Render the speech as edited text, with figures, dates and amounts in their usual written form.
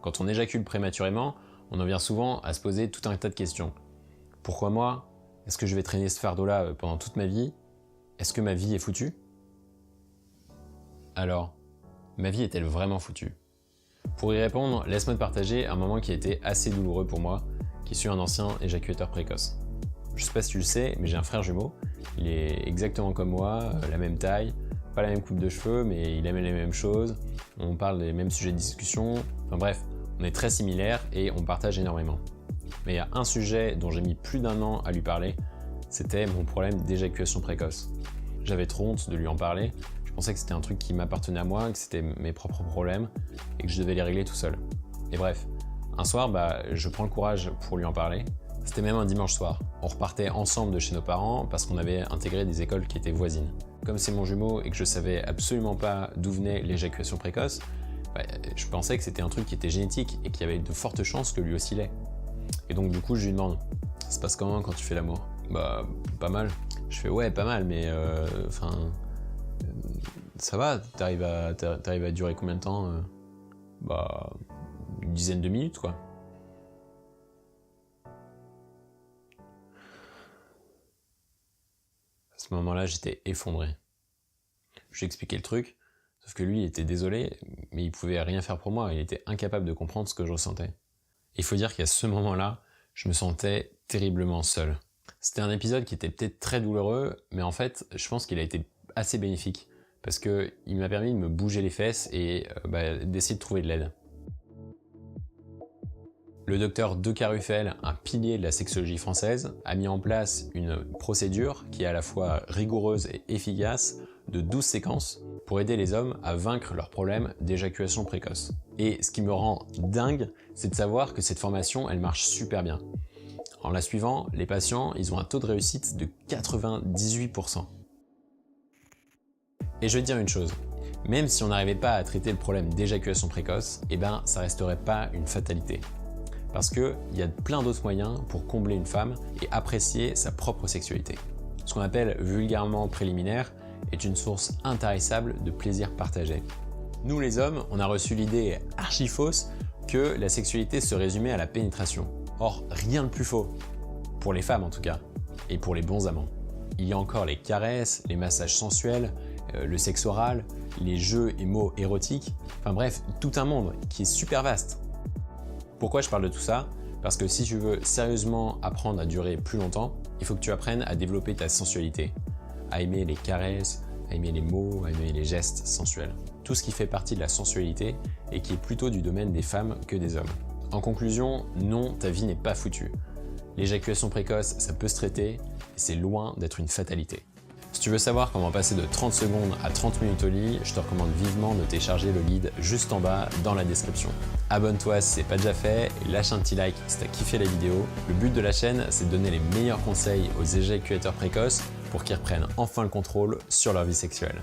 Quand on éjacule prématurément, on en vient souvent à se poser tout un tas de questions. Pourquoi moi? Est-ce que je vais traîner ce fardeau-là pendant toute ma vie? Est-ce que ma vie est foutue? Alors, ma vie est-elle vraiment foutue? Pour y répondre, laisse-moi te partager un moment qui a été assez douloureux pour moi, qui suis un ancien éjaculateur précoce. Je sais pas si tu le sais, mais j'ai un frère jumeau. Il est exactement comme moi, la même taille, pas la même coupe de cheveux, mais il aime les mêmes choses. On parle des mêmes sujets de discussion. Enfin bref, on est très similaires et on partage énormément. Mais il y a un sujet dont j'ai mis plus d'1 an à lui parler, c'était mon problème d'éjaculation précoce. J'avais trop honte de lui en parler. Je pensais que c'était un truc qui m'appartenait à moi, que c'était mes propres problèmes et que je devais les régler tout seul. Et bref, un soir, je prends le courage pour lui en parler. C'était même un dimanche soir. On repartait ensemble de chez nos parents parce qu'on avait intégré des écoles qui étaient voisines. Comme c'est mon jumeau et que je savais absolument pas d'où venait l'éjaculation précoce, je pensais que c'était un truc qui était génétique et qu'il y avait de fortes chances que lui aussi l'ait. Et donc du coup, je lui demande « Ça se passe comment quand tu fais l'amour ?» Bah, pas mal. Je fais « Ouais, pas mal, mais ça va, t'arrives à durer combien de temps une dizaine de minutes, quoi. » À ce moment-là, j'étais effondré. Je lui ai expliqué le truc, sauf que lui, il était désolé, mais il pouvait rien faire pour moi, il était incapable de comprendre ce que je ressentais. Il faut dire qu'à ce moment-là, je me sentais terriblement seul. C'était un épisode qui était peut-être très douloureux, mais en fait, je pense qu'il a été assez bénéfique, parce qu'il m'a permis de me bouger les fesses et d'essayer de trouver de l'aide. Le docteur De Carufel, un pilier de la sexologie française, a mis en place une procédure qui est à la fois rigoureuse et efficace de 12 séquences pour aider les hommes à vaincre leurs problèmes d'éjaculation précoce. Et ce qui me rend dingue, c'est de savoir que cette formation, elle marche super bien. En la suivant, les patients, ils ont un taux de réussite de 98%. Et je vais te dire une chose, même si on n'arrivait pas à traiter le problème d'éjaculation précoce, ça resterait pas une fatalité. Parce qu'il y a plein d'autres moyens pour combler une femme et apprécier sa propre sexualité. Ce qu'on appelle vulgairement préliminaire est une source intarissable de plaisir partagé. Nous les hommes, on a reçu l'idée archi fausse que la sexualité se résumait à la pénétration. Or, rien de plus faux. Pour les femmes en tout cas, et pour les bons amants. Il y a encore les caresses, les massages sensuels, le sexe oral, les jeux et mots érotiques, enfin bref, tout un monde qui est super vaste. Pourquoi je parle de tout ça? Parce que si tu veux sérieusement apprendre à durer plus longtemps, il faut que tu apprennes à développer ta sensualité, à aimer les caresses, à aimer les mots, à aimer les gestes sensuels. Tout ce qui fait partie de la sensualité et qui est plutôt du domaine des femmes que des hommes. En conclusion, non, ta vie n'est pas foutue. L'éjaculation précoce, ça peut se traiter et c'est loin d'être une fatalité. Si tu veux savoir comment passer de 30 secondes à 30 minutes au lit, je te recommande vivement de télécharger le guide juste en bas dans la description. Abonne-toi si c'est pas déjà fait et lâche un petit like si t'as kiffé la vidéo. Le but de la chaîne, c'est de donner les meilleurs conseils aux éjaculateurs précoces pour qu'ils reprennent enfin le contrôle sur leur vie sexuelle.